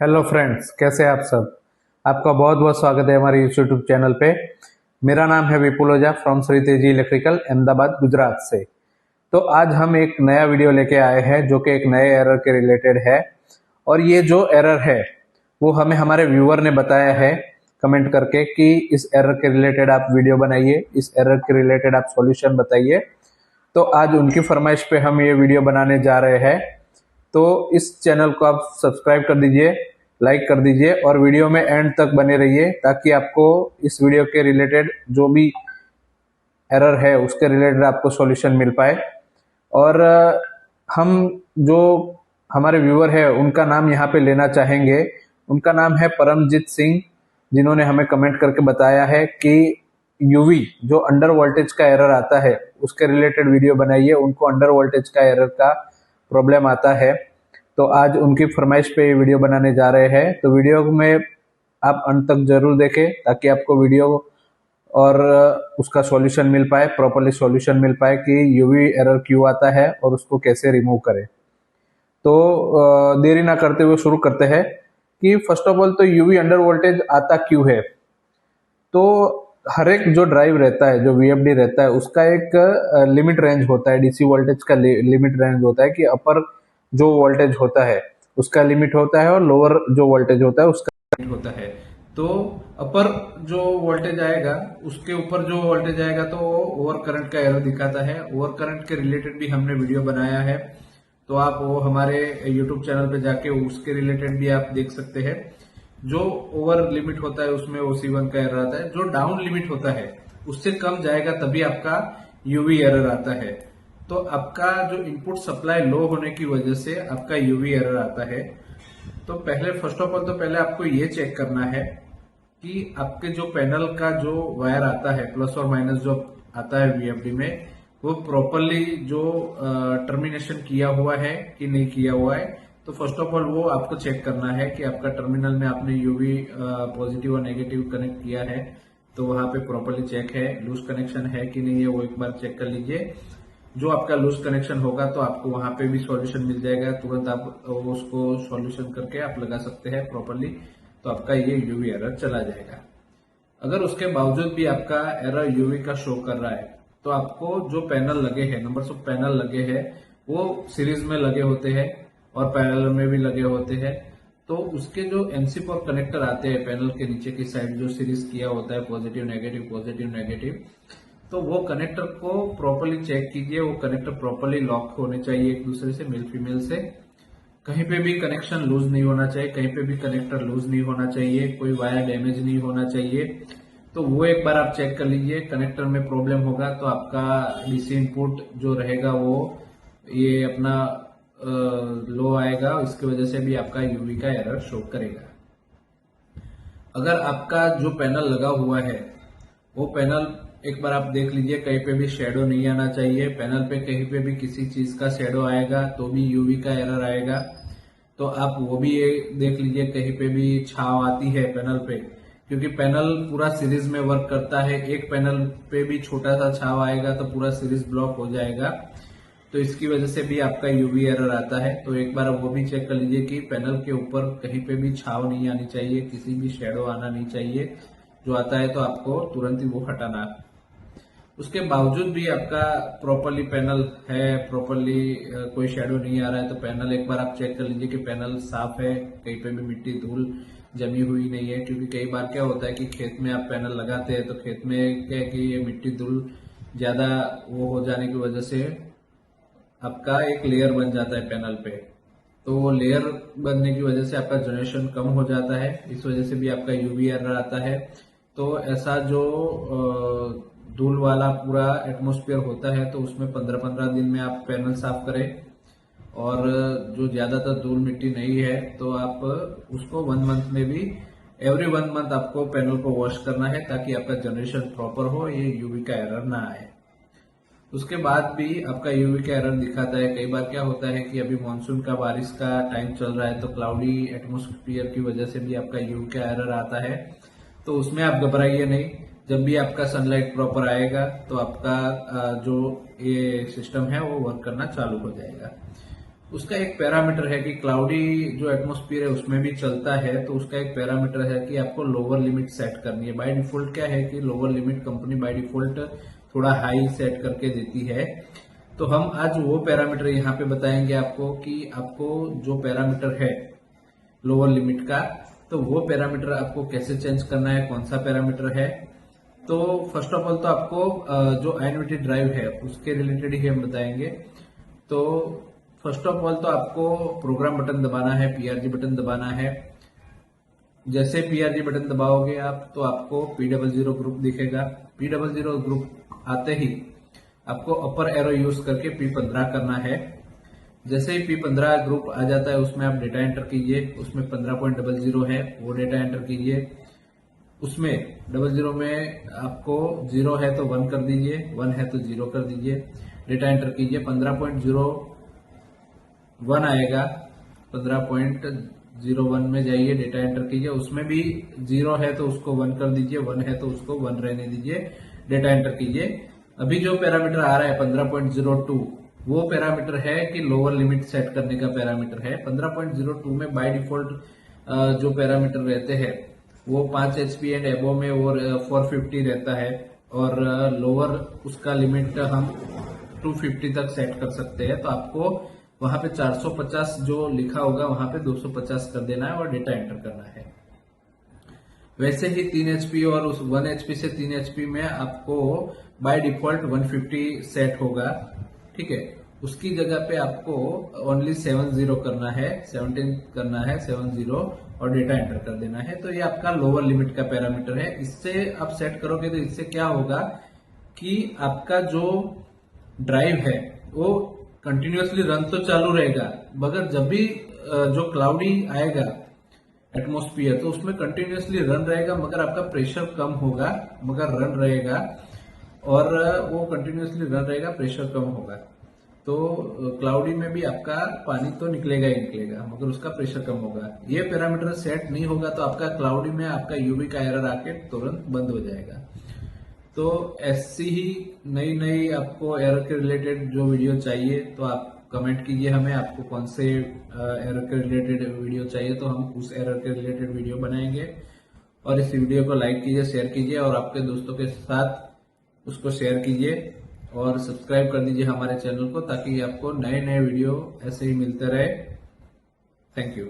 Hello friends, कैसे हैं आप सब। आपका बहुत बहुत स्वागत है हमारे यूट्यूब चैनल पे। मेरा नाम है विपुल ओझा फ्रॉम श्री तेजी इलेक्ट्रिकल, अहमदाबाद, गुजरात से। तो आज हम एक नया वीडियो लेके आए हैं जो कि एक नए एरर के रिलेटेड है। और ये जो एरर है वो हमें हमारे व्यूअर ने बताया है कमेंट करके कि इस एरर के रिलेटेड आप वीडियो बनाइए, इस एरर के रिलेटेड आप सॉल्यूशन बताइए। तो आज उनकी फरमाइश पे हम ये वीडियो बनाने जा रहे हैं। तो इस चैनल को आप सब्सक्राइब कर दीजिए, लाइक कर दीजिए और वीडियो में एंड तक बने रहिए ताकि आपको इस वीडियो के रिलेटेड जो भी एरर है उसके रिलेटेड आपको सॉल्यूशन मिल पाए। और हम जो हमारे व्यूअर है उनका नाम यहाँ पे लेना चाहेंगे। उनका नाम है परमजीत सिंह, जिन्होंने हमें कमेंट करके बताया है कि यूवी जो अंडर वोल्टेज का एरर आता है उसके रिलेटेड वीडियो बनाइए। उनको अंडर वोल्टेज का एरर का प्रॉब्लम आता है। तो आज उनकी फरमाइश पे ये वीडियो बनाने जा रहे हैं। तो वीडियो में आप अंत तक जरूर देखें ताकि आपको वीडियो और उसका सॉल्यूशन मिल पाए, प्रॉपरली सॉल्यूशन मिल पाए कि यूवी एरर क्यों आता है और उसको कैसे रिमूव करें। तो देरी ना करते हुए शुरू करते हैं कि फर्स्ट ऑफ ऑल तो यूवी अंडर वोल्टेज आता क्यों है। तो हर एक जो ड्राइव रहता है, जो वीएफडी रहता है, उसका एक लिमिट रेंज होता है। डीसी वोल्टेज का लिमिट रेंज होता है कि अपर जो वोल्टेज होता है उसका लिमिट होता है और लोअर जो वोल्टेज होता है उसका लिमिट होता है। तो अपर जो वोल्टेज आएगा उसके ऊपर जो वोल्टेज आएगा तो वो ओवर करंट का एरर दिखाता है। ओवर करंट के रिलेटेड भी हमने वीडियो बनाया है, तो आप वो हमारे यूट्यूब चैनल पे जाके उसके रिलेटेड भी आप देख सकते हैं। जो ओवर लिमिट होता है उसमें OC1 का एरर आता है। जो डाउन लिमिट होता है उससे कम जाएगा तभी आपका यूवी एरर आता है। तो आपका जो इनपुट सप्लाई लो होने की वजह से आपका यूवी एरर आता है। तो पहले फर्स्ट ऑफ ऑल तो पहले आपको ये चेक करना है कि आपके जो पैनल का जो वायर आता है प्लस और माइनस जो आता है वीएफडी में, वो प्रॉपरली जो टर्मिनेशन किया हुआ है कि नहीं किया हुआ है। तो फर्स्ट ऑफ ऑल वो आपको चेक करना है कि आपका टर्मिनल में आपने यूवी पॉजिटिव और नेगेटिव कनेक्ट किया है तो वहां पे प्रॉपरली चेक है, लूज कनेक्शन है कि नहीं है वो एक बार चेक कर लीजिए। जो आपका लूज कनेक्शन होगा तो आपको वहां पे भी सॉल्यूशन मिल जाएगा, तुरंत आप उसको सॉल्यूशन करके आप लगा सकते हैं प्रॉपरली। तो आपका ये यूवी एरर चला जाएगा। अगर उसके बावजूद भी आपका एरर यूवी का शो कर रहा है तो आपको जो पैनल लगे हैं, नंबर्स ऑफ पैनल लगे हैं, वो सीरीज में लगे होते हैं और पैरेलल में भी लगे होते हैं। तो उसके जो एमसी पोर कनेक्टर आते हैं पैनल के नीचे की साइड जो सीरीज किया होता है पॉजिटिव नेगेटिव, तो वो कनेक्टर को प्रॉपरली चेक कीजिए। वो कनेक्टर प्रॉपरली लॉक होने चाहिए एक दूसरे से, मेल फीमेल से। कहीं पे भी कनेक्शन लूज नहीं होना चाहिए, कहीं पे भी कनेक्टर लूज नहीं होना चाहिए, कोई वायर डैमेज नहीं होना चाहिए। तो वो एक बार आप चेक कर लीजिए। कनेक्टर में प्रॉब्लम होगा तो आपका डीसी इनपुट जो रहेगा वो ये अपना लो आएगा, इसकी वजह से भी आपका यूवी का एरर शो करेगा। अगर आपका जो पैनल लगा हुआ है वो पैनल एक बार आप देख लीजिए, कहीं पे भी शेडो नहीं आना चाहिए। पैनल पे कहीं पे भी किसी चीज का शेडो आएगा तो भी यूवी का एरर आएगा। तो आप वो भी ये देख लीजिए, कहीं पे भी छाव आती है पैनल पे, क्योंकि पैनल पूरा सीरीज में वर्क करता है। एक पैनल पे भी छोटा सा छाव आएगा तो पूरा सीरीज ब्लॉक हो जाएगा। तो इसकी वजह से भी आपका यूवी एरर आता है। तो एक बार वो भी चेक कर लीजिए कि पैनल के ऊपर कहीं पे भी छाव नहीं आनी चाहिए, किसी भी शेडो आना नहीं चाहिए। जो आता है तो आपको तुरंत ही वो हटाना। उसके बावजूद भी आपका प्रॉपरली पैनल है, प्रॉपरली कोई शेडो नहीं आ रहा है, तो पैनल एक बार आप चेक कर लीजिए कि पैनल साफ है, कहीं पे भी मिट्टी धूल जमी हुई नहीं है। क्योंकि कई बार क्या होता है कि खेत में आप पैनल लगाते हैं तो खेत में क्या है कि ये मिट्टी धूल ज्यादा वो हो जाने की वजह से आपका एक लेयर बन जाता है पैनल पे। तो वो लेयर बनने की वजह से आपका जनरेशन कम हो जाता है, इस वजह से भी आपका यूवी एरर आता है। तो ऐसा जो धूल वाला पूरा एटमॉस्फेयर होता है तो उसमें 15-15 दिन में आप पैनल साफ करें। और जो ज्यादातर धूल मिट्टी नहीं है तो आप उसको 1 मंथ में भी, एवरी 1 मंथ आपको पैनल को वॉश करना है ताकि आपका जनरेशन प्रॉपर हो, ये यूवी का एरर ना आए। उसके बाद भी आपका यूवी का एरर दिखाता है। कई बार क्या होता है कि अभी मानसून का बारिश का टाइम चल रहा है तो क्लाउडी एटमॉस्फेयर की वजह से भी आपका यूवी का एरर आता है। तो उसमें आप घबराइए नहीं, जब भी आपका सनलाइट प्रॉपर आएगा तो आपका जो ये सिस्टम है वो वर्क करना चालू हो जाएगा। उसका एक पैरामीटर है कि क्लाउडी जो एटमॉस्फेयर है उसमें भी चलता है, तो उसका एक पैरामीटर है कि आपको लोअर लिमिट सेट करनी है। बाय डिफॉल्ट क्या है कि lower limit company by default थोड़ा हाई सेट करके देती है। तो हम आज वो पैरामीटर यहाँ पे बताएंगे आपको कि आपको जो पैरामीटर है लोअर लिमिट का, तो वो पैरामीटर आपको कैसे चेंज करना है, कौन सा पैरामीटर है। तो फर्स्ट ऑफ ऑल तो आपको जो INVT ड्राइव है उसके रिलेटेड ही हम बताएंगे। तो फर्स्ट ऑफ ऑल तो आपको प्रोग्राम बटन दबाना है, PRG बटन दबाना है। जैसे PRG बटन दबाओगे आप तो आपको P00 ग्रुप दिखेगा। P00 ग्रुप आते ही आपको अपर एरो यूज करके P15 करना है। जैसे ही P15 ग्रुप आ जाता है उसमें आप डेटा एंटर कीजिए, उसमें 15.00 है वो डेटा एंटर कीजिए। उसमें 00 में आपको 0 है तो 1 कर दीजिए, 1 है तो 0 कर दीजिए, डेटा एंटर कीजिए। 15.01 आएगा, 15.01 में जाइए, डेटा एंटर कीजिए। उसमें भी 0 है तो उसको 1 कर दीजिए, 1 है तो उसको 1 रहने दीजिए, डेटा एंटर कीजिए। अभी जो पैरामीटर आ रहा है 15.02 वो पैरामीटर है कि लोअर लिमिट सेट करने का पैरामीटर है। 15.02 में बाय डिफॉल्ट जो पैरामीटर रहते हैं वो 5 HP एंड एबो में वो 450 रहता है, और लोअर उसका लिमिट हम 250 तक सेट कर सकते हैं। तो आपको वहां पे 450 जो लिखा होगा वहां पे 250 कर देना है और डेटा एंटर करना है। वैसे ही 3 HP और उस 1 HP से 3 HP में आपको बाय डिफॉल्ट 150 सेट होगा, ठीक है। उसकी जगह पे आपको ओनली 70 करना है, 17 करना है, 70 और डेटा एंटर कर देना है। तो ये आपका लोअर लिमिट का पैरामीटर है। इससे आप सेट करोगे तो इससे क्या होगा कि आपका जो ड्राइव है वो कंटिन्यूअसली रन तो चालू रहेगा, मगर जब भी जो क्लाउडी आएगा एटमॉस्फेयर तो उसमें कंटिन्यूअसली रन रहेगा, मगर आपका प्रेशर कम होगा, मगर रन रहेगा। और वो कंटिन्यूअसली रन रहेगा, प्रेशर कम होगा। तो क्लाउडी में भी आपका पानी तो निकलेगा ही निकलेगा, मगर उसका प्रेशर कम होगा। ये पैरामीटर सेट नहीं होगा तो आपका क्लाउडी में आपका यूवी का एरर आके तुरंत बंद हो जाएगा। तो ऐसी ही नई नई आपको एरर के रिलेटेड जो वीडियो चाहिए तो आप कमेंट कीजिए हमें, आपको कौन से एरर के रिलेटेड वीडियो चाहिए, तो हम उस एरर के रिलेटेड वीडियो बनाएंगे। और इस वीडियो को लाइक कीजिए, शेयर कीजिए और आपके दोस्तों के साथ उसको शेयर कीजिए और सब्सक्राइब कर दीजिए हमारे चैनल को, ताकि आपको नए नए वीडियो ऐसे ही मिलते रहे। Thank you.